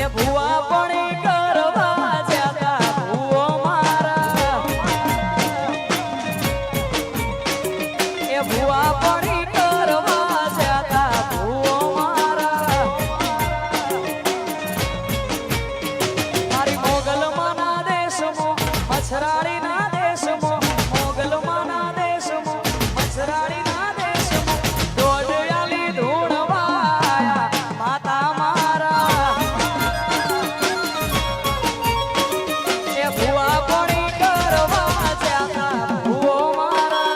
એ ભુવા પણી કરવા જતા ભુવો મારા એ ભુવા પણી કરવા જતા ભુવો મારા મારી મોગલમાના દેશમાં મછરાડીના દેશમાં મોગલમાના દેશમાં મછરાડીના દેશમાં દોડયાલી ધૂણવાયા માતા મારા એ ભુવા પણી કરવા જતા ભુવો મારા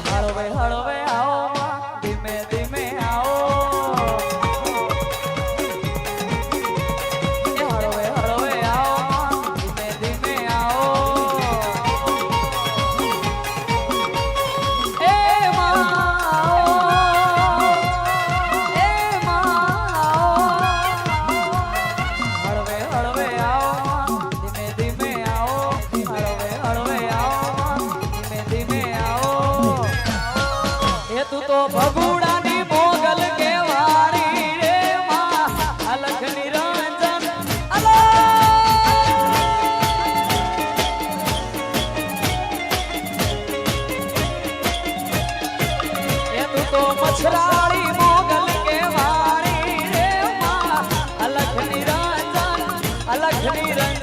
હળવે હળવે આવો માં, ધીમે ધીમે આવો એ હળવે હળવે આવો માં, ધીમે ધીમે આવો એ માં આવો એ માં આવો હળવે હળવે આવો માં, ધીમે ધીમે આવો હળવે હળવે આવો માં, ધીમે ધીમે આવો એ તું તો ભગુડાની મોગલ કેવાણી રે માં અલખ નિરંજન એ તું તો મછરાળી મોગલ કેવાણી રે માં અલખ નિરંજન અલખ નિરંજન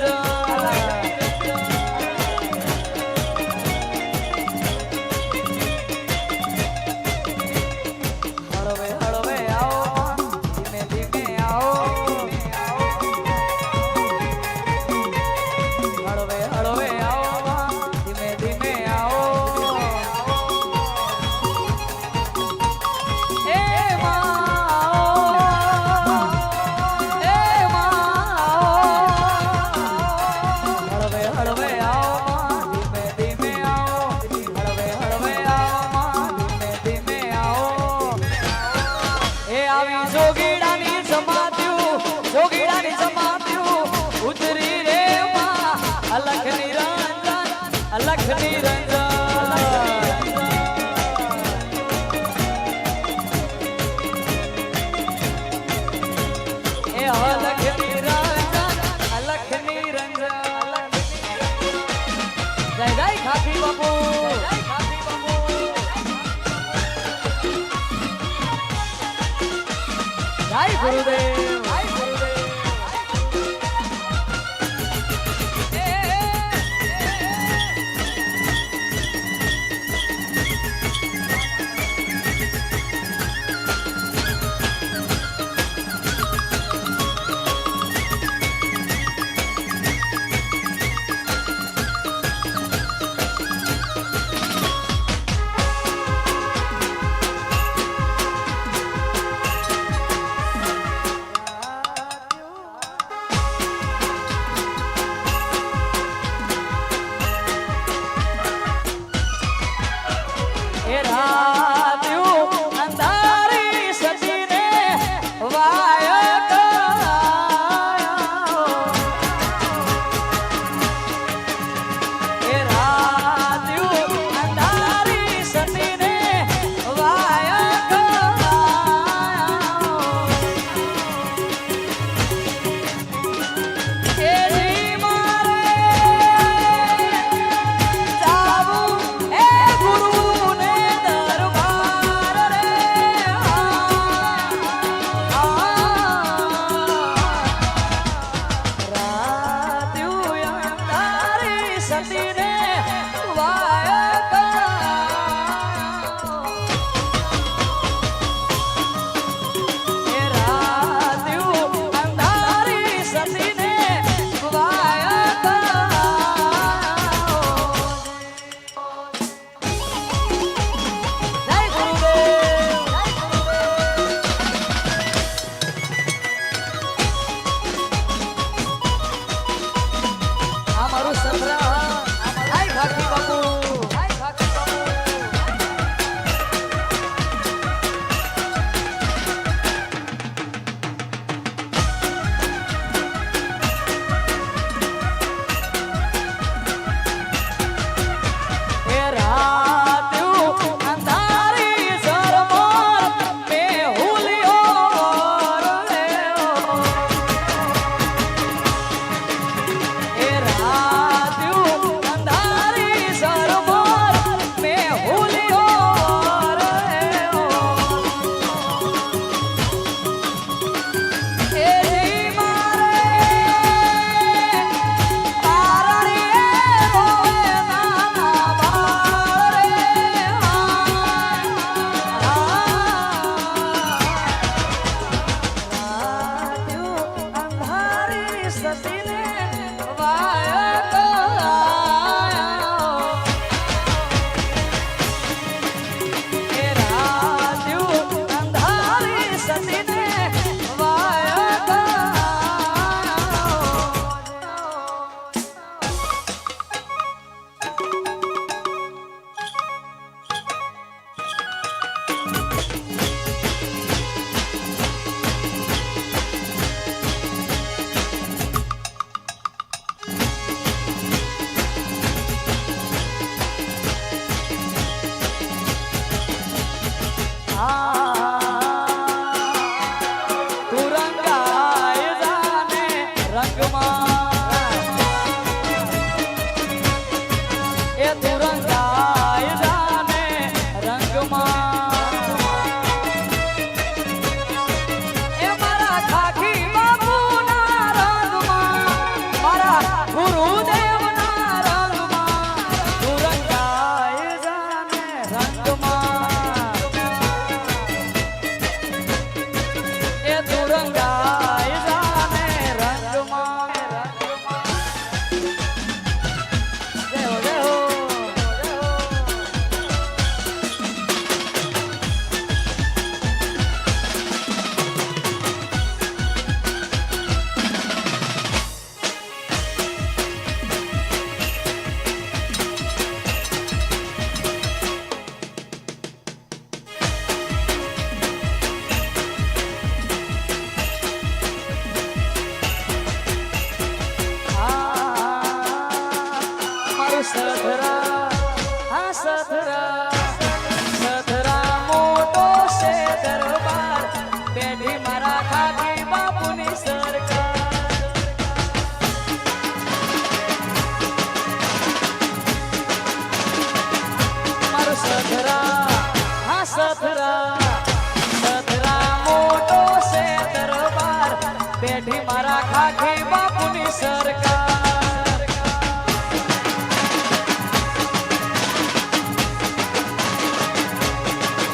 હળવે હળવે આવો માં, ધીમે ધીમે આવો હળવે હળવે આવો માં, ધીમે ધીમે આવો એ માં આવો એ માં આવો હળવે હળવે આવો માં, ધીમે ધીમે આવો હળવે હળવે આવો માં, ધીમે ધીમે આવો એ આવી જોગીડાની જમાત્યું ઉતરી રે માં અલખ નિરંજન અલખ નિરંજન એ અલખ નિરંજન અલખ નિરંજન જય જય ખાખી બાપુ જય ગુરુદેવ તું રંગાય જાને રંગમાં એ તું રંગાય જાને રંગમાં એ મારા ખાખી બાપુના રંગમાં મારા ગુરુદેવના રંગમાં તું રંગાય જાને રંગમાં એ તું રંગાય જાને રંગમાં જય હો જય હો જય હો મારું સધરા સધરા મોટો છે દરબાર બેઠી મારા ખાખી બાપુની સરકાર મારું સધરા મોટો છે દરબાર બેઠી મારા ખાખી બાપુની સરકાર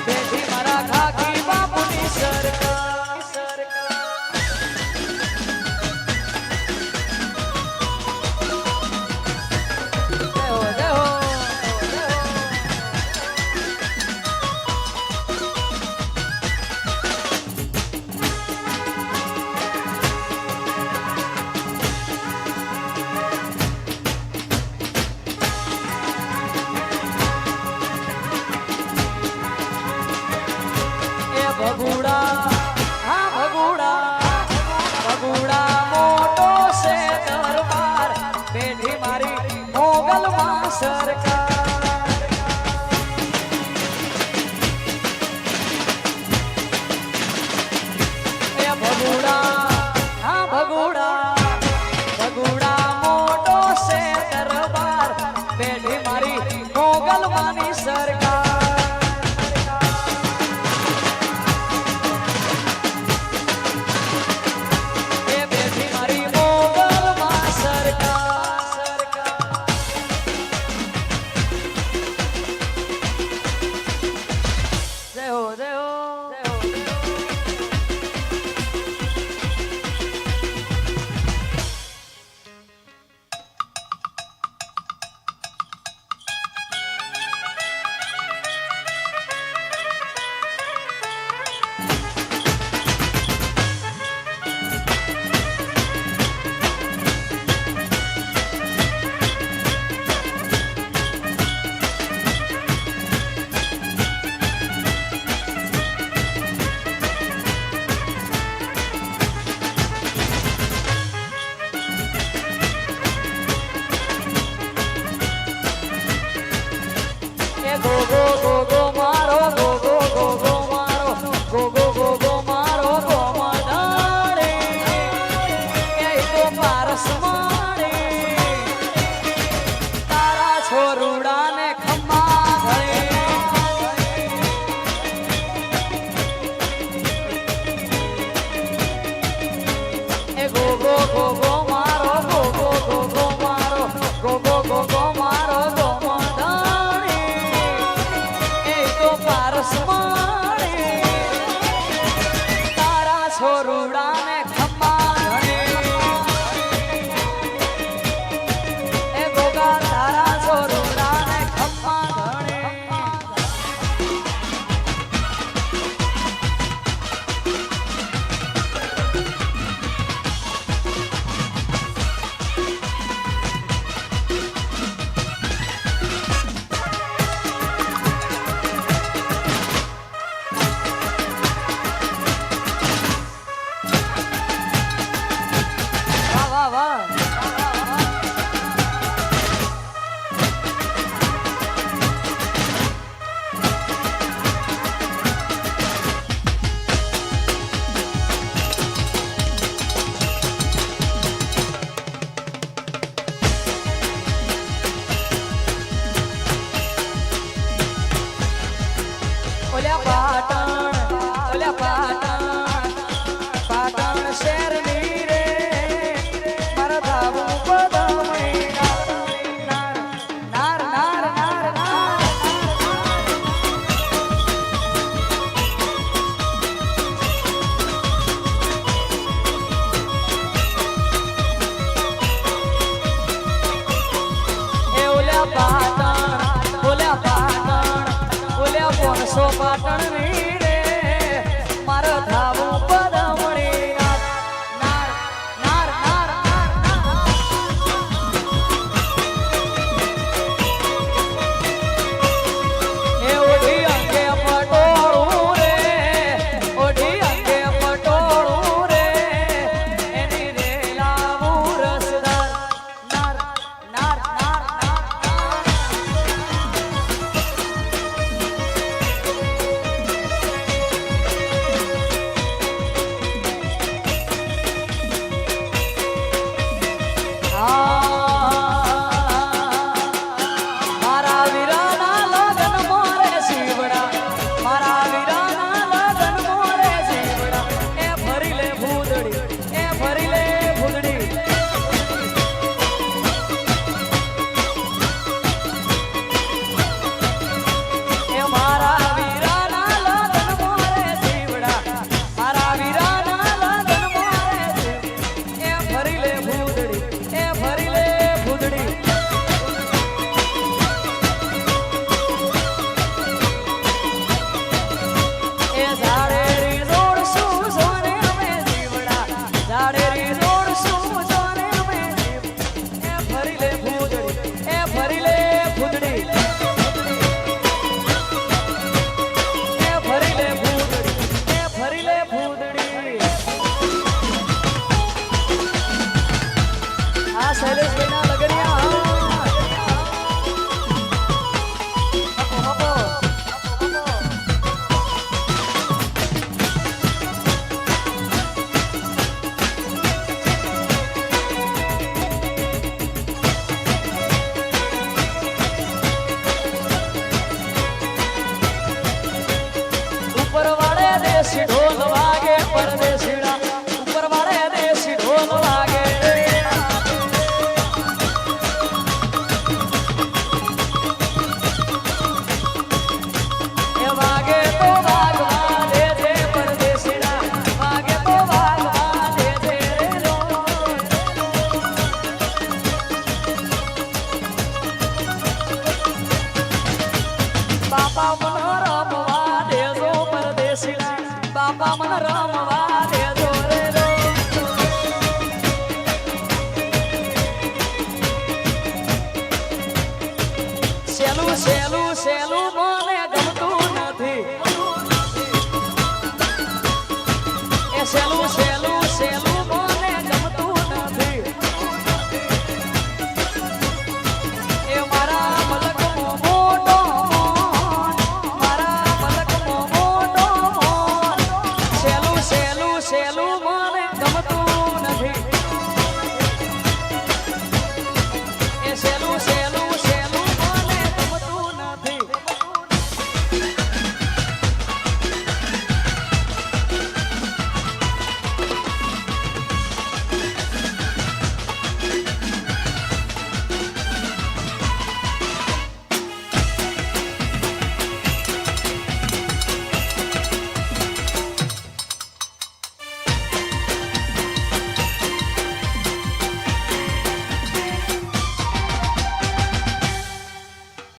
બેઠી મારા ખાખી બાપુની સરકાર જય હો જય હો જય હો એ ભગુડા ભગુડા મોટો છે દરબાર બેઠી મારી મોગલમાં સરકાર એ ભગુડા મોટો છે દરબાર બેઠી મારી મોગલમાંની સરકાર એ બેઠી મારી મોગલમાં સરકાર જય હો જય હો જય હો પાટા